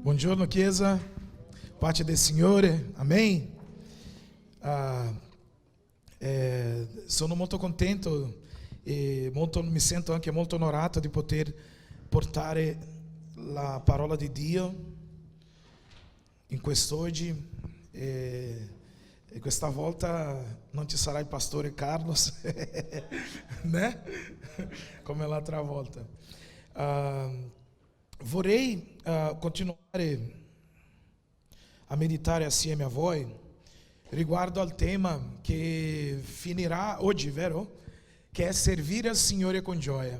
Buongiorno Chiesa, pace del Signore, amém? Sono molto contento e mi sento anche molto onorato di poter portare la parola di Dio in quest'oggi e questa volta non ci sarà il pastore Carlos, né? Come l'altra volta. Vorrei continuare a meditare assieme a voi riguardo al tema che finirà oggi, vero? Che è servire al Signore con gioia.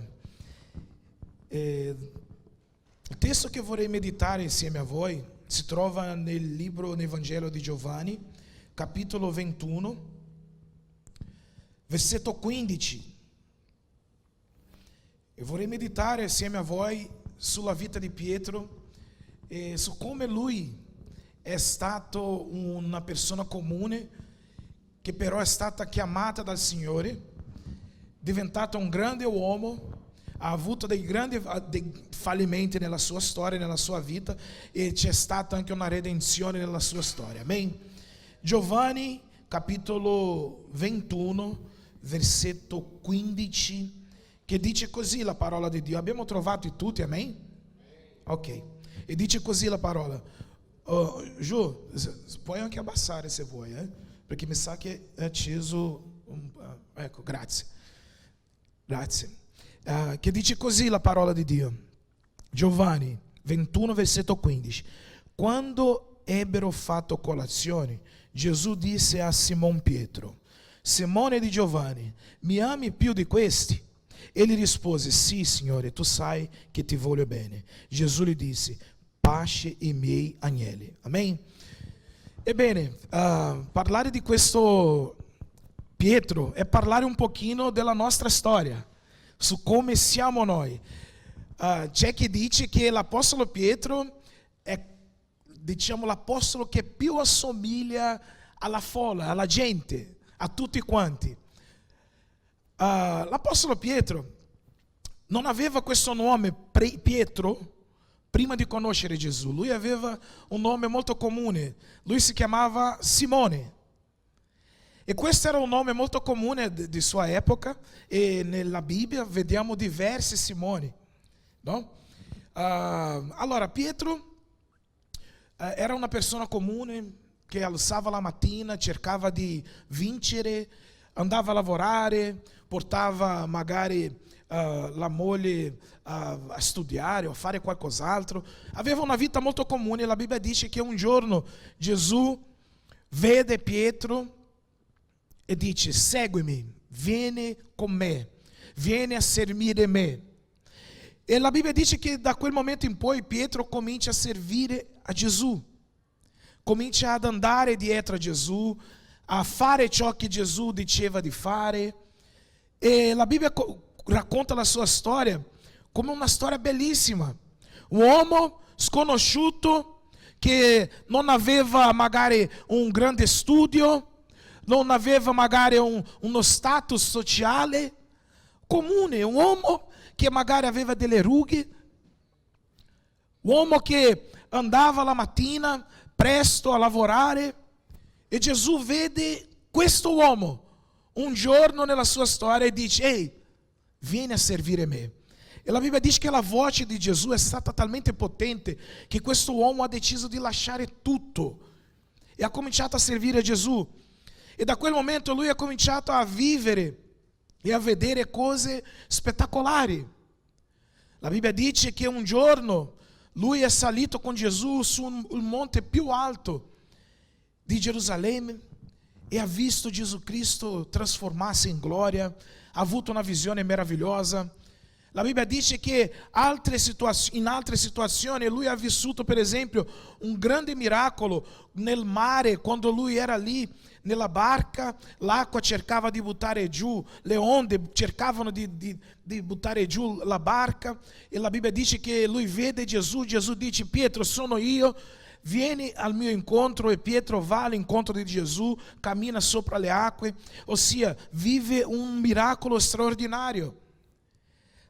Il testo che vorrei meditare insieme a voi si trova nel Vangelo di Giovanni, capitolo 21, versetto 15. E vorrei meditare assieme a voi sulla vita di Pietro e su come lui è stato una persona comune che però è stata chiamata dal Signore, diventato un grande uomo, ha avuto dei fallimenti nella sua storia, nella sua vita, e c'è stata anche una redenzione nella sua storia. Amen. Giovanni capitolo 21 versetto 15, che dice così la parola di Dio. Abbiamo trovato tutti, amen? Ok. E dice così la parola. Ju, puoi anche abbassare se vuoi, perché mi sa che è acceso. Ecco, grazie. Grazie. Che dice così la parola di Dio. Giovanni 21 versetto 15. Quando ebbero fatto colazione, Gesù disse a Simon Pietro: Simone di Giovanni, mi ami più di questi? Ele rispose: Sì, Signore, tu sai che ti voglio bene. Gesù gli disse: Pasce i miei agnelli. Amen. Ebbene, parlare di questo Pietro è parlare un pochino della nostra storia, su come siamo noi. C'è chi dice che l'apostolo Pietro è, diciamo, l'apostolo che più assomiglia alla folla, alla gente, a tutti quanti. L'apostolo Pietro non aveva questo nome Pietro prima di conoscere Gesù. Lui aveva un nome molto comune, lui si chiamava Simone, e questo era un nome molto comune di sua epoca, e nella Bibbia vediamo diversi Simoni, no? Allora Pietro era una persona comune che alzava la mattina, cercava di vincere, andava a lavorare, portava magari la moglie a studiare o a fare qualcos'altro. Aveva una vita molto comune. La Bibbia dice che un giorno Gesù vede Pietro e dice: seguimi, vieni con me, vieni a servire me. E la Bibbia dice che da quel momento in poi Pietro comincia a servire a Gesù, comincia ad andare dietro a Gesù, a fare ciò che Gesù diceva di fare. E la Bibbia racconta la sua storia come una storia bellissima. Un uomo sconosciuto che non aveva magari un grande studio, non aveva magari uno status sociale comune, un uomo che magari aveva delle rughe, un uomo che andava la mattina presto a lavorare. E Gesù vede questo uomo un giorno nella sua storia e dice: ehi, vieni a servire me. E la Bibbia dice che la voce di Gesù è stata talmente potente che questo uomo ha deciso di lasciare tutto e ha cominciato a servire a Gesù. E da quel momento lui ha cominciato a vivere e a vedere cose spettacolari. La Bibbia dice che un giorno lui è salito con Gesù sul monte più alto di Gerusalemme e ha visto Gesù Cristo trasformarsi in gloria, ha avuto una visione meravigliosa. La Bibbia dice che in altre situazioni lui ha vissuto, per esempio, un grande miracolo nel mare. Quando lui era lì nella barca, l'acqua cercava di buttare giù, le onde cercavano di buttare giù la barca, e la Bibbia dice che lui vede Gesù. Gesù dice: Pietro, sono io, vieni al mio incontro. E Pietro va all'incontro di Gesù, cammina sopra le acque, ossia vive un miracolo straordinario.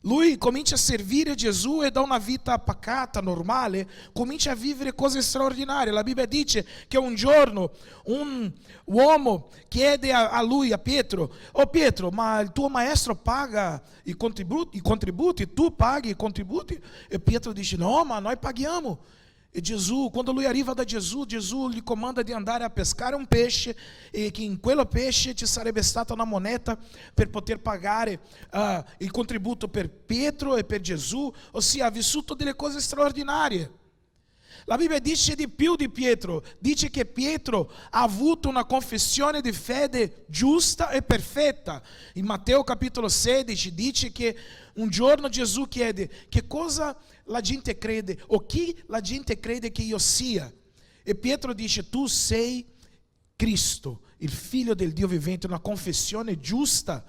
lui comincia a servire Gesù e da una vita pacata, normale, comincia a vivere cose straordinarie. La Bibbia dice che un giorno un uomo chiede a lui, a Pietro: oh Pietro, ma il tuo maestro paga i contributi, tu paghi i contributi? E Pietro dice: no, ma noi paghiamo. E Gesù, quando lui arriva da Gesù, Gesù gli comanda di andare a pescare un pesce, e che in quello pesce ci sarebbe stata una moneta per poter pagare il contributo per Pietro e per Gesù. Ossia, ha vissuto delle cose straordinarie. La Bibbia dice di più di Pietro, dice che Pietro ha avuto una confessione di fede giusta e perfetta. In Matteo capitolo 16 dice che un giorno Gesù chiede: che cosa la gente crede, o chi la gente crede che io sia? E Pietro dice: tu sei Cristo, il figlio del Dio vivente. Una confessione giusta.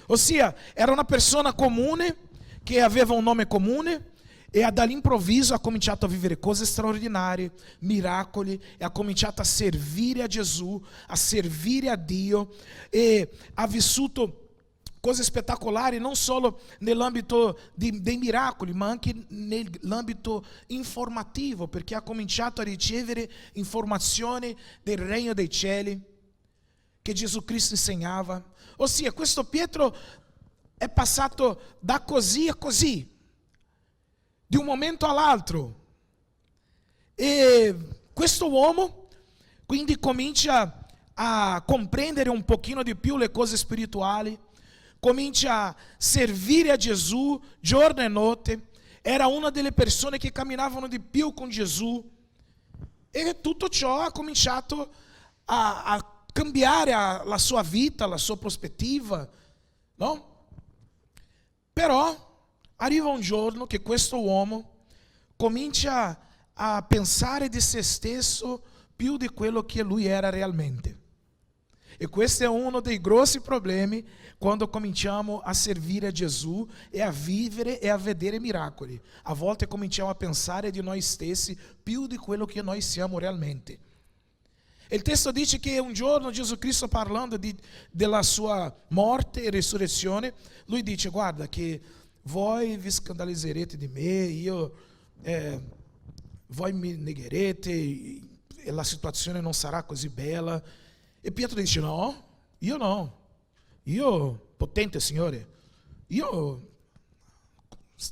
Ossia, era una persona comune, che aveva un nome comune, e dall'improvviso ha cominciato a vivere cose straordinarie, miracoli, e ha cominciato a servire a Gesù, a servire a Dio, e ha vissuto cose spettacolari non solo nell'ambito dei miracoli, ma anche nell'ambito informativo, perché ha cominciato a ricevere informazioni del regno dei cieli che Gesù Cristo insegnava. Ossia, questo Pietro è passato da così a così, di un momento all'altro. E questo uomo quindi comincia a comprendere un pochino di più le cose spirituali, comincia a servire a Gesù giorno e notte. Era una delle persone che camminavano di più con Gesù, e tutto ciò ha cominciato a cambiare la sua vita, la sua prospettiva, no? Però arriva un giorno che questo uomo comincia a pensare di se stesso più di quello che lui era realmente. E questo è uno dei grossi problemi quando cominciamo a servire a Gesù e a vivere e a vedere miracoli. A volte cominciamo a pensare di noi stessi più di quello che noi siamo realmente. Il testo dice che un giorno Gesù Cristo, parlando della sua morte e risurrezione, lui dice: guarda che voi vi scandalizzerete di me, voi mi negherete, e la situazione non sarà così bella. E Pietro dice: no, io potente Signore,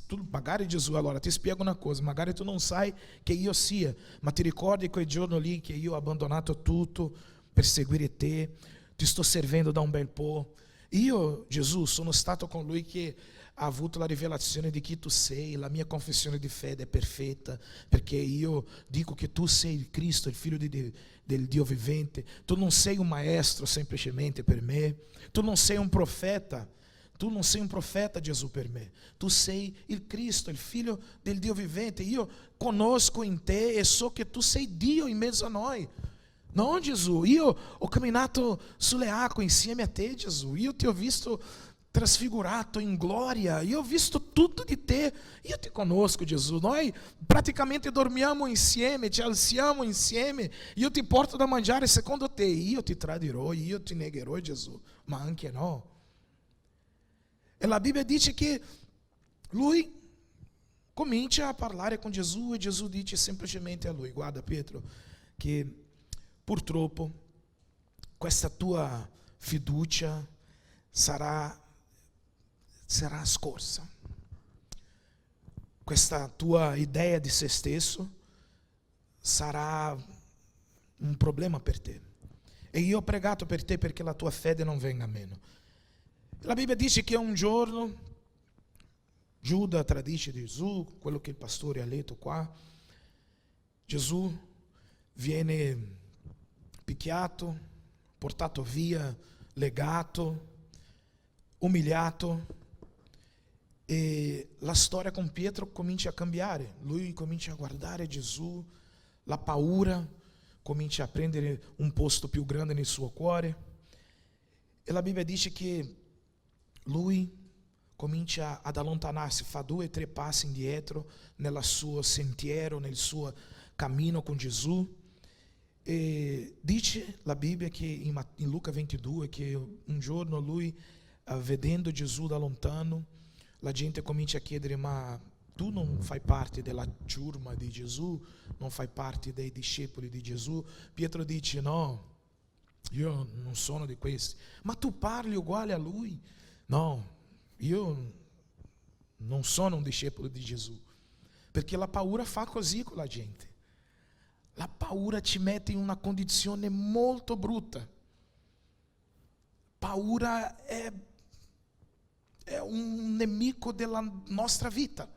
tu magari Gesù, allora ti spiego una cosa, magari tu non sai che io sia, ma ti ricordi quel giorno lì che io ho abbandonato tutto per seguire te, ti sto servendo da un bel po'. Io, Gesù, sono stato con lui che ha avuto la rivelazione di chi tu sei. La mia confessione di fede è perfetta, perché io dico che tu sei il Cristo, il figlio del Dio vivente. Tu non sei un maestro semplicemente per me, tu non sei un profeta. Tu non sei un profeta, Gesù, per me. Tu sei il Cristo, il figlio del Dio vivente. Io conosco in te e so che tu sei Dio in mezzo a noi. No, Gesù, io ho camminato sulle acque insieme a te, Gesù. Io ti ho visto trasfigurato in gloria. Io ho visto tutto di te. Io ti conosco, Gesù. Noi praticamente dormiamo insieme, ci alziamo insieme. Io ti porto da mangiare secondo te. Io ti tradirò, io ti negherò, Gesù. Ma anche no. E la Bibbia dice che lui comincia a parlare con Gesù, e Gesù dice semplicemente a lui: guarda Pietro, che purtroppo questa tua fiducia sarà scorsa. Questa tua idea di se stesso sarà un problema per te. E io ho pregato per te perché la tua fede non venga meno. La Bibbia dice che un giorno Giuda tradisce Gesù, quello che il pastore ha letto qua. Gesù viene picchiato, portato via, legato, umiliato, e la storia con Pietro comincia a cambiare. Lui comincia a guardare Gesù, la paura comincia a prendere un posto più grande nel suo cuore, e la Bibbia dice che lui comincia ad allontanarsi, fa 2 o 3 passi indietro nel suo sentiero, nel suo cammino con Gesù. E dice la Bibbia che in Luca 22 che un giorno lui, vedendo Gesù da lontano, la gente comincia a chiedere: ma tu non fai parte della ciurma di Gesù? Non fai parte dei discepoli di Gesù? Pietro dice: no, io non sono di questi. Ma tu parli uguale a lui? No, io non sono un discepolo di Gesù. Perché la paura fa così con la gente. La paura ci mette in una condizione molto brutta. Paura è un nemico della nostra vita.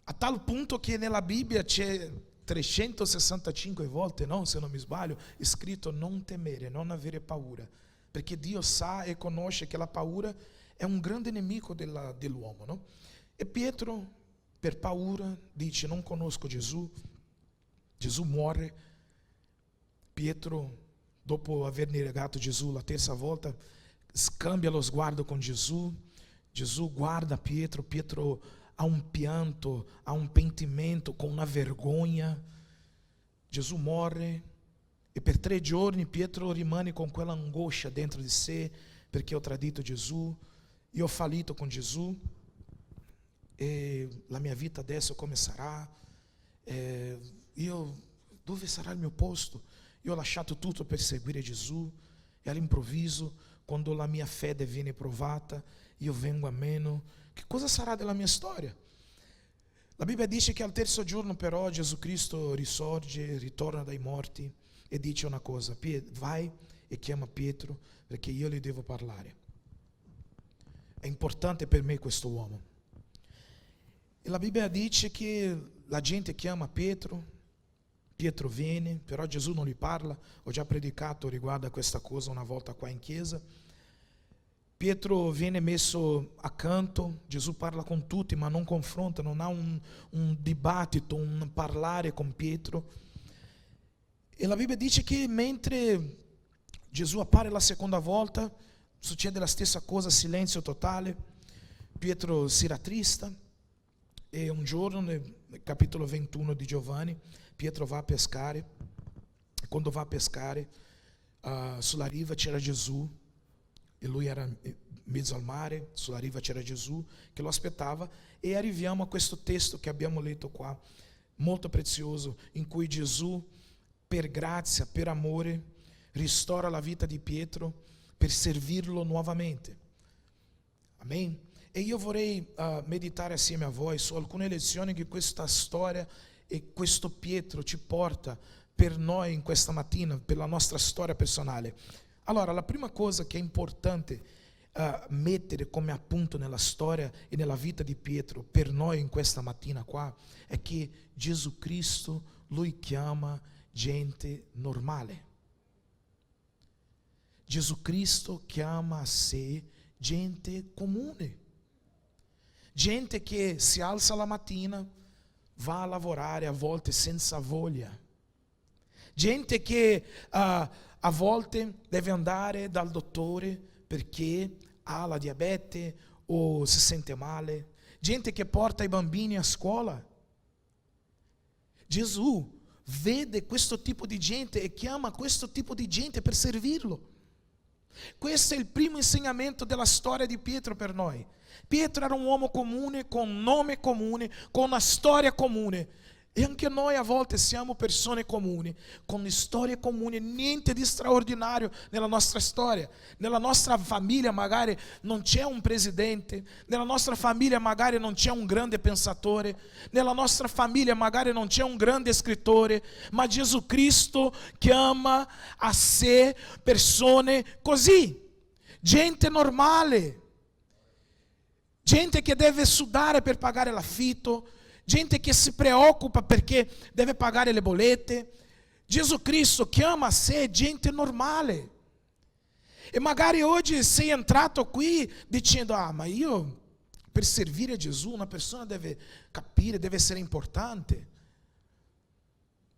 A tal punto che nella Bibbia c'è 365 volte, no, se non mi sbaglio, scritto: non temere, non avere paura. Perché Dio sa e conosce che la paura è un grande nemico dell'uomo, no? E Pietro, per paura, dice: non conosco Gesù. Gesù muore. Pietro, dopo aver negato Gesù la terza volta, scambia lo sguardo con Gesù. Gesù guarda Pietro. Pietro ha un pianto, ha un pentimento, con una vergogna. Gesù muore e per 3 giorni Pietro rimane con quella angoscia dentro di sé, perché ho tradito Gesù, io ho fallito con Gesù, e la mia vita adesso come sarà? Dove sarà il mio posto? Io ho lasciato tutto per seguire Gesù, e all'improvviso, quando la mia fede viene provata, io vengo a meno. Che cosa sarà della mia storia? La Bibbia dice che al terzo giorno però Gesù Cristo risorge, ritorna dai morti e dice una cosa: vai e chiama Pietro, perché io gli devo parlare. È importante per me questo uomo. E la Bibbia dice che la gente chiama Pietro, Pietro viene, però Gesù non gli parla. Ho già predicato riguardo a questa cosa una volta qua in chiesa. Pietro viene messo accanto, Gesù parla con tutti ma non confronta, non ha un dibattito, un parlare con Pietro. E la Bibbia dice che mentre Gesù appare la seconda volta, succede la stessa cosa, silenzio totale. Pietro si rattrista e un giorno, nel capitolo 21 di Giovanni, Pietro va a pescare. E quando va a pescare, sulla riva c'era Gesù. E lui era in mezzo al mare, sulla riva c'era Gesù che lo aspettava, e arriviamo a questo testo che abbiamo letto qua, molto prezioso, in cui Gesù, per grazia, per amore, ristora la vita di Pietro per servirlo nuovamente. Amen? E io vorrei meditare assieme a voi su alcune lezioni che questa storia e questo Pietro ci porta per noi in questa mattina, per la nostra storia personale. Allora, la prima cosa che è importante mettere come appunto nella storia e nella vita di Pietro per noi in questa mattina qua è che Gesù Cristo, Lui chiama gente normale. Gesù Cristo chiama a sé gente comune, gente che si alza la mattina, va a lavorare a volte senza voglia, gente che a volte deve andare dal dottore perché ha la diabete o si sente male, gente che porta i bambini a scuola. Gesù vede questo tipo di gente e chiama questo tipo di gente per servirlo. Questo è il primo insegnamento della storia di Pietro per noi. Pietro era un uomo comune, con un nome comune, con una storia comune. E anche noi a volte siamo persone comuni, con storie comuni, niente di straordinario nella nostra storia. Nella nostra famiglia magari non c'è un presidente, nella nostra famiglia magari non c'è un grande pensatore, nella nostra famiglia magari non c'è un grande scrittore, ma Gesù Cristo chiama a sé persone così, gente normale, gente che deve sudare per pagare l'affitto, gente che si preoccupa perché deve pagare le bollette. Gesù Cristo chiama a sé gente normale. E magari oggi sei entrato qui dicendo: ma io per servire Gesù una persona deve capire, deve essere importante.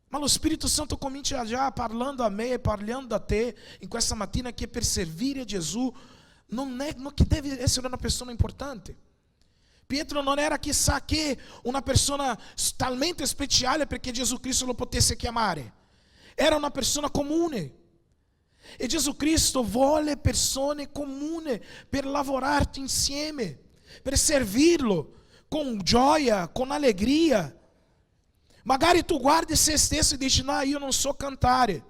Ma lo Spirito Santo comincia già parlando a me e parlando a te in questa mattina che per servire Gesù non che deve essere una persona importante. Pietro non era chissà che una persona talmente speciale perché Gesù Cristo lo potesse chiamare. Era una persona comune. E Gesù Cristo vuole persone comuni per lavorare insieme. per servirlo con gioia, con allegria. Magari tu guardi se stesso e dici: no, io non so cantare,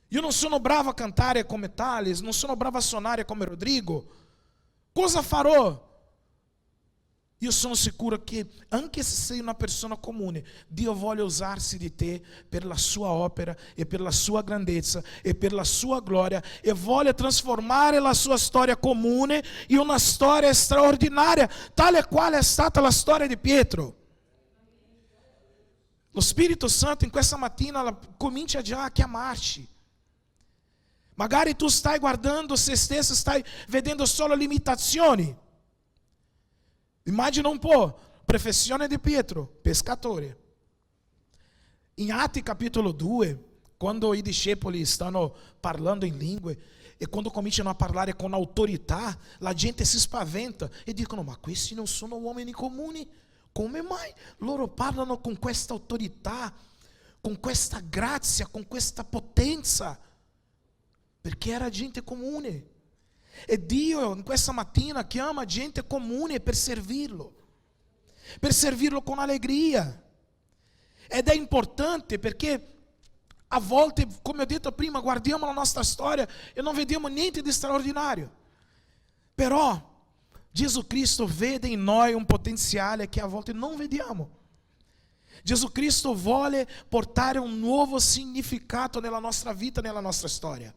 io non sono bravo a cantare come Thales, non sono bravo a suonare come Rodrigo, cosa farò? Io sono sicuro che anche se sei una persona comune, Dio vuole usarsi di te per la sua opera e per la sua grandezza e per la sua gloria, e vuole trasformare la sua storia comune in una storia straordinaria, tale quale è stata la storia di Pietro. Lo Spirito Santo in questa mattina comincia già a chiamarci. Magari tu stai guardando se stesso, stai vedendo solo limitazioni. Immagina un po', professione di Pietro, pescatore. In Atti capitolo 2, quando i discepoli stanno parlando in lingue e quando cominciano a parlare con autorità, la gente si spaventa e dicono: ma questi non sono uomini comuni? Come mai loro parlano con questa autorità, con questa grazia, con questa potenza? Perché era gente comune. E Dio in questa mattina chiama gente comune per servirlo con allegria. Ed è importante perché a volte, come ho detto prima, guardiamo la nostra storia e non vediamo niente di straordinario. Però Gesù Cristo vede in noi un potenziale che a volte non vediamo. Gesù Cristo vuole portare un nuovo significato nella nostra vita, nella nostra storia.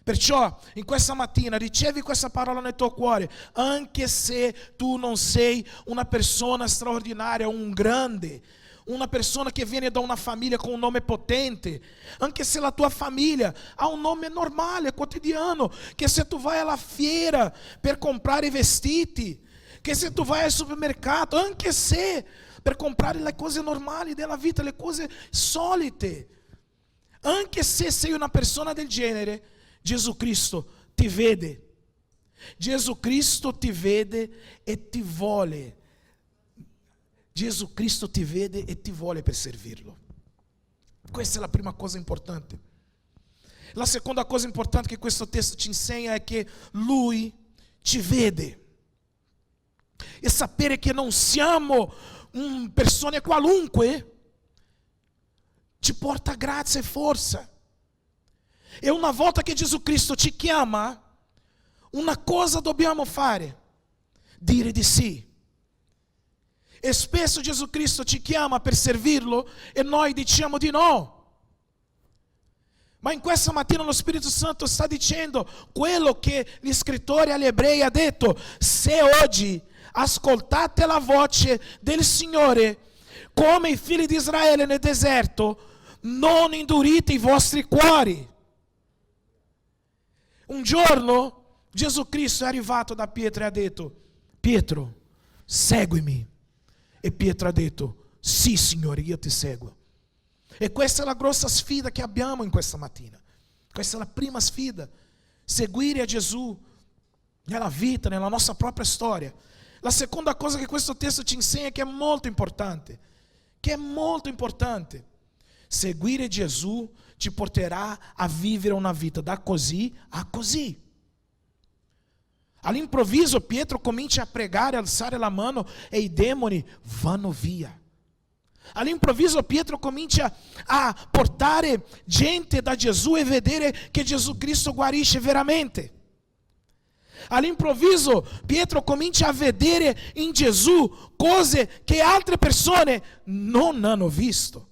Perciò in questa mattina ricevi questa parola nel tuo cuore, anche se tu non sei una persona straordinaria, un grande, una persona che viene da una famiglia con un nome potente, anche se la tua famiglia ha un nome normale, quotidiano, che se tu vai alla fiera per comprare i vestiti, che se tu vai al supermercato, anche se per comprare le cose normali della vita, le cose solite, anche se sei una persona del genere, Gesù Cristo ti vede. Gesù Cristo ti vede e ti vuole. Gesù Cristo ti vede e ti vuole per servirlo. Questa è la prima cosa importante. La seconda cosa importante che questo testo ci insegna è che Lui ci vede. E sapere che non siamo persone qualunque ci porta grazia e forza. E una volta che Gesù Cristo ci chiama, una cosa dobbiamo fare: dire di sì. E spesso Gesù Cristo ci chiama per servirlo e noi diciamo di no. Ma in questa mattina lo Spirito Santo sta dicendo quello che lo scrittore agli Ebrei ha detto: se oggi ascoltate la voce del Signore come i figli di Israele nel deserto, non indurite i vostri cuori. Un giorno Gesù Cristo è arrivato da Pietro e ha detto: Pietro, seguimi. E Pietro ha detto: sì, Signore, io ti seguo. E questa è la grossa sfida che abbiamo in questa mattina. Questa è la prima sfida: seguire a Gesù nella vita, nella nostra propria storia. La seconda cosa che questo testo ci insegna, che è molto importante, seguire Gesù ci porterà a vivere una vita da così a così. All'improvviso Pietro comincia a pregare, a alzare la mano e i demoni vanno via. All'improvviso Pietro comincia a portare gente da Gesù e vedere che Gesù Cristo guarisce veramente. All'improvviso Pietro comincia a vedere in Gesù cose che altre persone non hanno visto.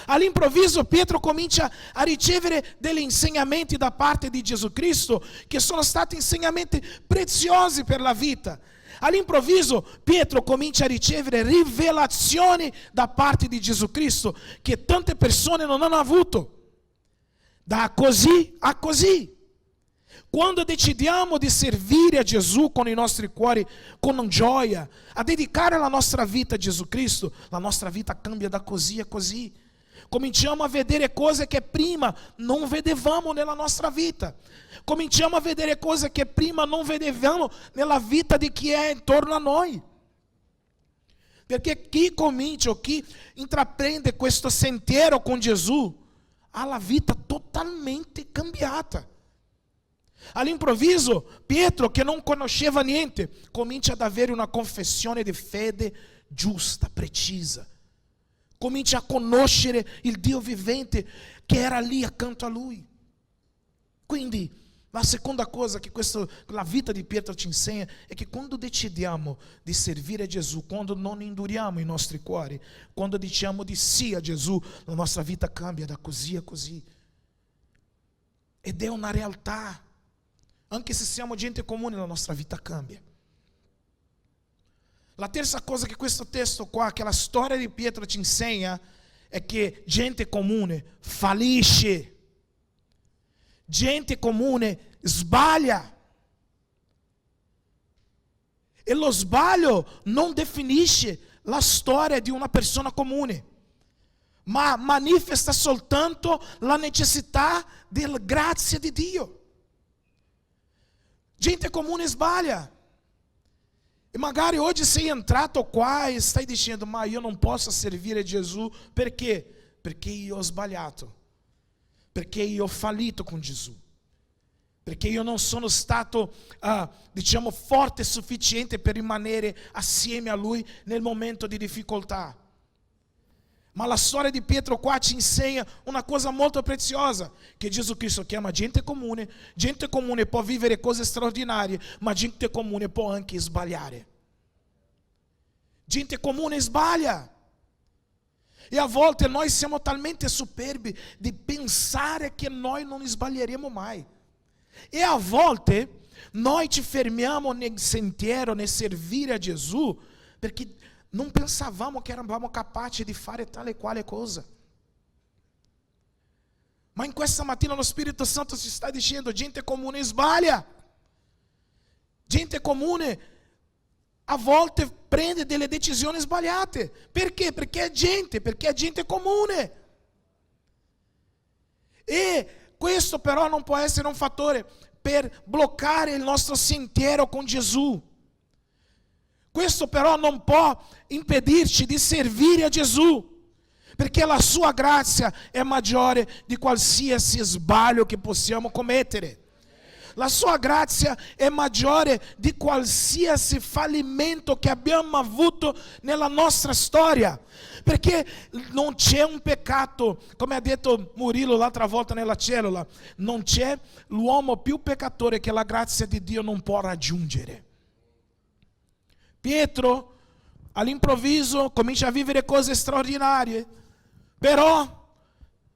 All'improvviso Pietro comincia a ricevere degli insegnamenti da parte di Gesù Cristo che sono stati insegnamenti preziosi per la vita. All'improvviso Pietro comincia a ricevere rivelazioni da parte di Gesù Cristo che tante persone non hanno avuto. Da così a così. Quando decidiamo di servire a Gesù con i nostri cuori, con gioia, a dedicare la nostra vita a Gesù Cristo, la nostra vita cambia da così a così. Cominciamo a vedere cose che prima non vedevamo nella nostra vita. Cominciamo a vedere cose che prima non vedevamo nella vita di chi è intorno a noi. Perché chi comincia o chi intraprende questo sentiero con Gesù ha la vita totalmente cambiata. All'improvviso Pietro, che non conosceva niente, comincia ad avere una confessione di fede giusta, precisa. Comincia a conoscere il Dio vivente che era lì accanto a lui. Quindi la seconda cosa che la vita di Pietro ci insegna è che quando decidiamo di servire Gesù, quando non induriamo i nostri cuori, quando diciamo di sì a Gesù, la nostra vita cambia da così a così. Ed è una realtà. Anche se siamo gente comune, la nostra vita cambia. La terza cosa che questo testo qua, che la storia di Pietro ci insegna, è che gente comune fallisce. Gente comune sbaglia. E lo sbaglio non definisce la storia di una persona comune, ma manifesta soltanto la necessità della grazia di Dio. Gente comune sbaglia. E magari oggi sei entrato qua e stai dicendo: ma io non posso servire Gesù perché? Perché io ho sbagliato. Perché io ho fallito con Gesù, perché io non sono stato, forte e sufficiente per rimanere assieme a Lui nel momento di difficoltà. Ma la storia di Pietro qua ci insegna una cosa molto preziosa, che Gesù Cristo chiama gente comune può vivere cose straordinarie, ma gente comune può anche sbagliare. Gente comune sbaglia. E a volte noi siamo talmente superbi di pensare che noi non sbaglieremo mai. E a volte noi ci fermiamo nel sentiero, nel servire a Gesù, perché non pensavamo che eravamo capaci di fare tale e quale cosa. Ma in questa mattina lo Spirito Santo ci sta dicendo: gente comune sbaglia. Gente comune a volte prende delle decisioni sbagliate. Perché? Perché è gente comune. E questo però non può essere un fattore per bloccare il nostro sentiero con Gesù. Questo però non può impedirci di servire a Gesù, perché la sua grazia è maggiore di qualsiasi sbaglio che possiamo commettere. La sua grazia è maggiore di qualsiasi fallimento che abbiamo avuto nella nostra storia, perché non c'è un peccato, come ha detto Murilo l'altra volta nella cellula, non c'è l'uomo più peccatore che la grazia di Dio non può raggiungere. Pietro all'improvviso comincia a vivere cose straordinarie, però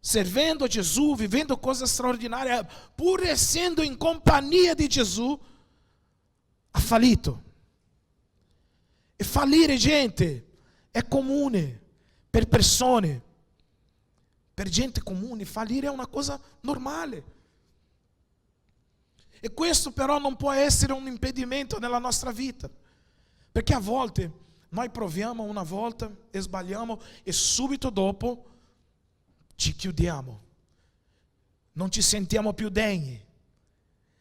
servendo Gesù, vivendo cose straordinarie, pur essendo in compagnia di Gesù, ha fallito. E fallire, gente, è comune per persone. Per gente comune, fallire è una cosa normale. E questo però non può essere un impedimento nella nostra vita, perché a volte noi proviamo una volta e sbagliamo e subito dopo ci chiudiamo, non ci sentiamo più degni.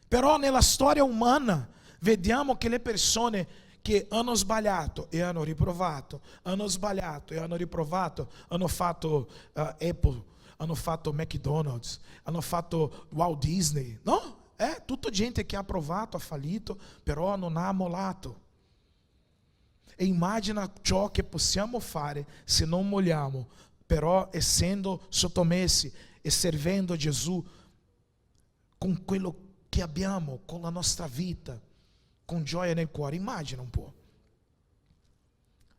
Però nella storia umana vediamo che le persone che hanno sbagliato e hanno riprovato, hanno sbagliato e hanno riprovato, hanno fatto Apple, hanno fatto McDonald's, hanno fatto Walt Disney, no? È tutta gente che ha provato, ha fallito, però non ha mollato. E immagina ciò che possiamo fare se non molliamo, però essendo sottomessi e servendo Gesù con quello che abbiamo, con la nostra vita, con gioia nel cuore. Immagina un po'.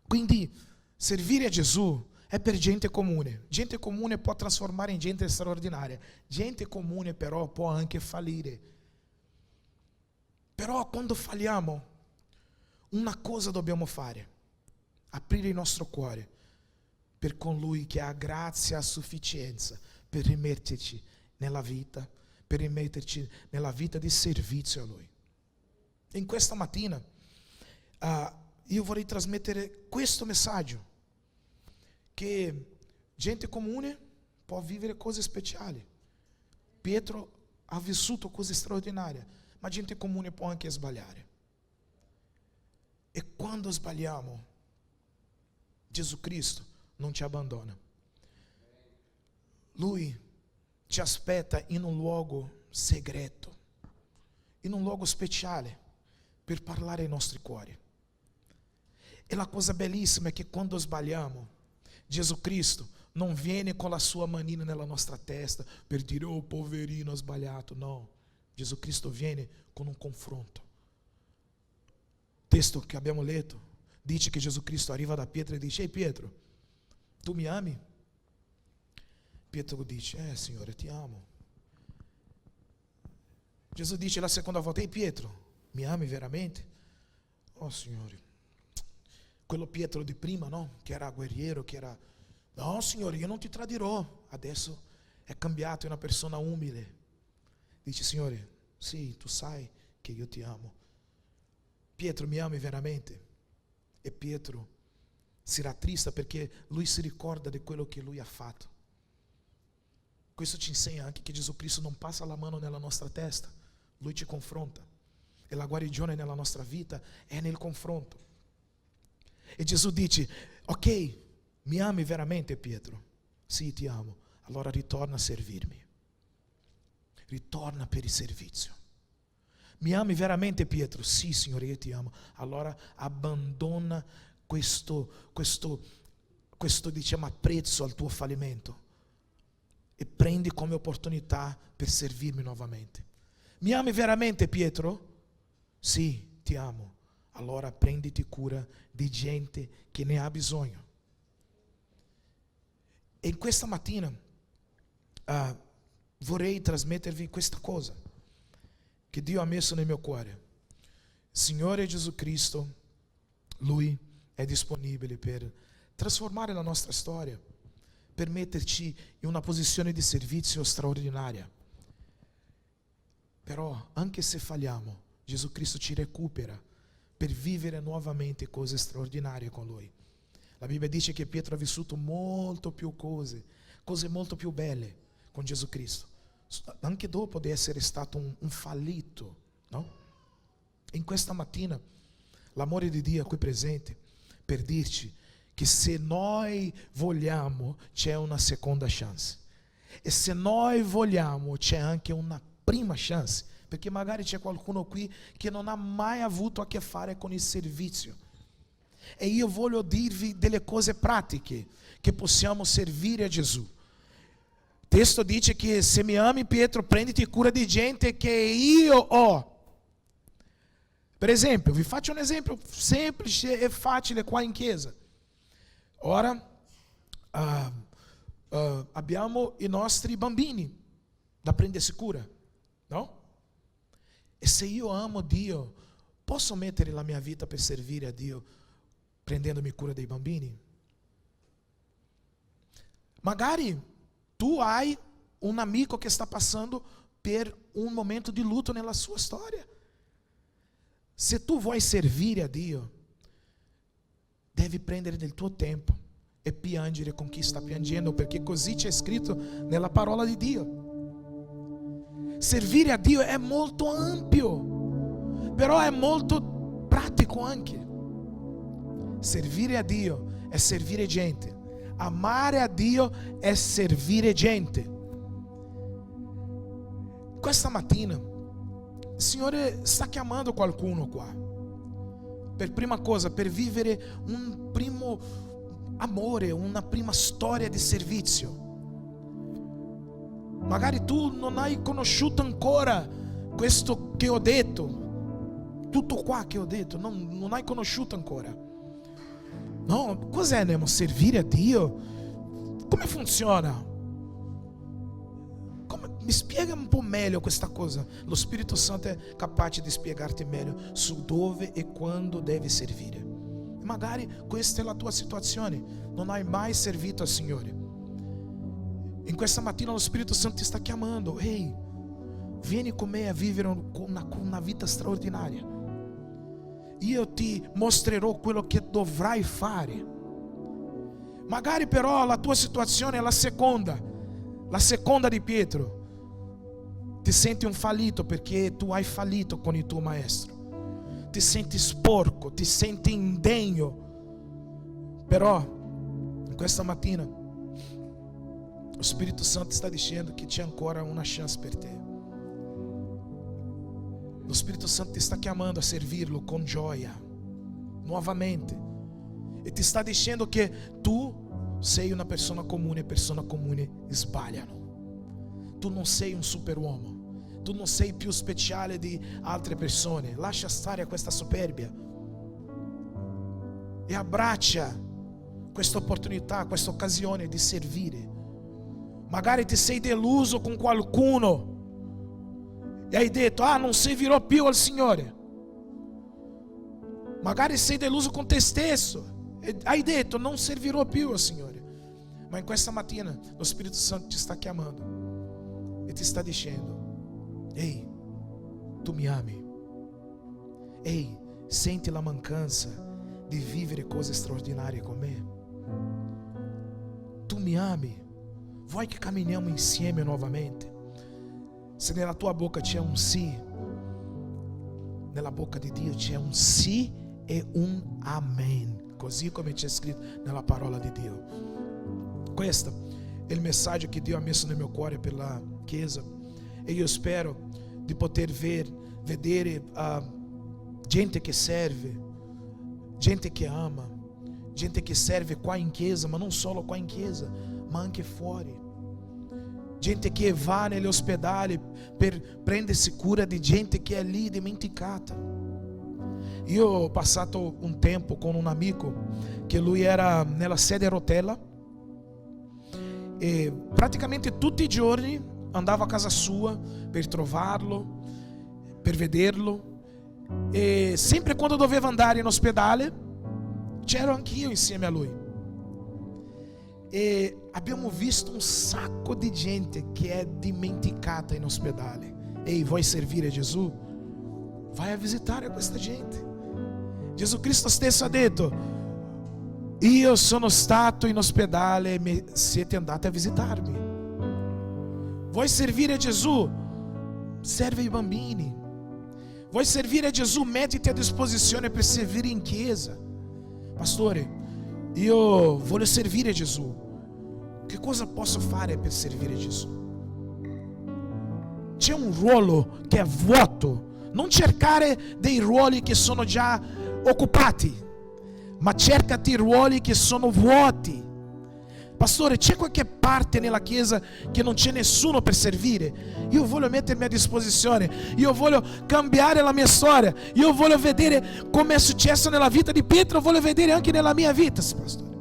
Quindi servire a Gesù è per gente comune. Gente comune può trasformare in gente straordinaria. Gente comune però può anche fallire. Però quando falliamo, una cosa dobbiamo fare: aprire il nostro cuore per colui che ha grazia a sufficienza per rimetterci nella vita, per rimetterci nella vita di servizio a Lui. In questa mattina io vorrei trasmettere questo messaggio, che gente comune può vivere cose speciali. Pietro ha vissuto cose straordinarie, ma gente comune può anche sbagliare. E quando sbagliamo, Gesù Cristo non ci abbandona. Lui ci aspetta in un luogo segreto, in un luogo speciale per parlare ai nostri cuori. E la cosa bellissima è che quando sbagliamo, Gesù Cristo non viene con la sua manina nella nostra testa per dire: oh poverino, ho sbagliato. No, Gesù Cristo viene con un confronto. Il testo che abbiamo letto dice che Gesù Cristo arriva da Pietro e dice: ehi Pietro, tu mi ami? Pietro dice: Signore, ti amo. Gesù dice la seconda volta: ehi Pietro, mi ami veramente? Oh Signore, quello Pietro di prima, no? Che era guerriero, che era: no Signore, io non ti tradirò. Adesso è cambiato, è una persona umile. Dice: Signore, sì, tu sai che io ti amo. Pietro, mi ami veramente? E Pietro si rattrista perché lui si ricorda di quello che lui ha fatto. Questo ci insegna anche che Gesù Cristo non passa la mano nella nostra testa, Lui ci confronta. E la guarigione nella nostra vita è nel confronto. E Gesù dice: ok, mi ami veramente Pietro? Sì, ti amo. Allora ritorna a servirmi. Ritorna per il servizio. Mi ami veramente Pietro? Sì Signore, io ti amo. Allora abbandona questo diciamo apprezzo al tuo fallimento e prendi come opportunità per servirmi nuovamente. Mi ami veramente Pietro? Sì, ti amo. Allora prenditi cura di gente che ne ha bisogno. E in questa mattina vorrei trasmettervi questa cosa che Dio ha messo nel mio cuore. Il Signore Gesù Cristo, Lui è disponibile per trasformare la nostra storia, per metterci in una posizione di servizio straordinaria. Però anche se falliamo, Gesù Cristo ci recupera per vivere nuovamente cose straordinarie con Lui. La Bibbia dice che Pietro ha vissuto molto più cose molto più belle con Gesù Cristo, anche dopo di essere stato un fallito, no? In questa mattina l'amore di Dio è qui presente per dirci che se noi vogliamo c'è una seconda chance, e se noi vogliamo c'è anche una prima chance, perché magari c'è qualcuno qui che non ha mai avuto a che fare con il servizio, e io voglio dirvi delle cose pratiche che possiamo servire a Gesù. Il testo dice che se mi ami Pietro, prenditi cura di gente che io ho. Per esempio, vi faccio un esempio semplice e facile qua in chiesa. Ora abbiamo i nostri bambini da prendersi cura, no? E se io amo Dio, posso mettere la mia vita per servire a Dio prendendomi cura dei bambini? Magari tu hai un amico che sta passando per un momento di luto nella sua storia. Se tu vuoi servire a Dio, devi prendere del tuo tempo e piangere con chi sta piangendo, perché così c'è scritto nella parola di Dio. Servire a Dio è molto ampio, però è molto pratico anche. Servire a Dio è servire gente. Amare a Dio è servire gente. Questa mattina il Signore sta chiamando qualcuno qua, per prima cosa, per vivere un primo amore, una prima storia di servizio. Magari tu non hai conosciuto ancora questo che ho detto, tutto qua che ho detto, non hai conosciuto ancora. No, cos'è Nemo? Servire a Dio? Come funziona? Mi spiega un po' meglio questa cosa. Lo Spirito Santo è capace di spiegarti meglio su dove e quando devi servire. Magari questa è la tua situazione, non hai mai servito al Signore. In questa mattina lo Spirito Santo ti sta chiamando: ehi, vieni con me a vivere una vita straordinaria. Io ti mostrerò quello che dovrai fare. Magari però la tua situazione è la seconda di Pietro. Ti senti un fallito perché tu hai fallito con il tuo maestro. Ti senti sporco, ti senti indegno. Però in questa mattina lo Spirito Santo sta dicendo che c'è ancora una chance per te. Lo Spirito Santo ti sta chiamando a servirlo con gioia, nuovamente, e ti sta dicendo che tu sei una persona comune, e persone comuni sbagliano. Tu non sei un superuomo, tu non sei più speciale di altre persone. Lascia stare a questa superbia e abbraccia questa opportunità, questa occasione di servire. Magari ti sei deluso con qualcuno e hai detto: ah, non servirò più al Signore. Magari sei deluso con te stesso e hai detto: non servirò più al Signore. Ma in questa mattina lo Spirito Santo ti sta chiamando e ti sta dicendo: ehi, tu mi ami. Ehi, senti la mancanza di vivere cose straordinarie con me? Tu mi ami? Vuoi che camminiamo insieme nuovamente? Se nella tua bocca c'è un sì, nella bocca di Dio c'è un sì e un amen, così come c'è scritto nella parola di Dio. Questo è il messaggio che Dio ha messo nel mio cuore per la Chiesa, e io spero di poter vedere gente che serve, gente che ama, gente che serve qua in chiesa, ma non solo qua in chiesa, ma anche fuori. Gente che va negli ospedali per prendersi cura di gente che è lì dimenticata. Io ho passato un tempo con un amico che lui era nella sedia a rotella e praticamente tutti i giorni andavo a casa sua per trovarlo, per vederlo, e sempre quando doveva andare in ospedale c'ero anch'io insieme a lui. E abbiamo visto un sacco di gente che è dimenticata in ospedale. Ehi, vuoi servire Gesù? Vai a visitare questa gente. Gesù Cristo stesso ha detto: io sono stato in ospedale e siete andati a visitarmi. Vuoi servire Gesù? Serve i bambini. Vuoi servire Gesù? Mettiti a disposizione per servire in chiesa. Pastore, io voglio servire Gesù. Che cosa posso fare per servire Gesù? C'è un ruolo che è vuoto. Non cercare dei ruoli che sono già occupati, ma cercati ruoli che sono vuoti. Pastore, c'è qualche parte nella chiesa che non c'è nessuno per servire? Io voglio mettermi a disposizione. Io voglio cambiare la mia storia. Io voglio vedere come è successo nella vita di Pietro. Voglio vedere anche nella mia vita, pastore.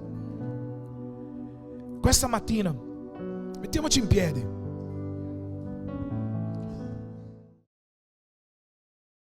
Questa mattina mettiamoci in piedi.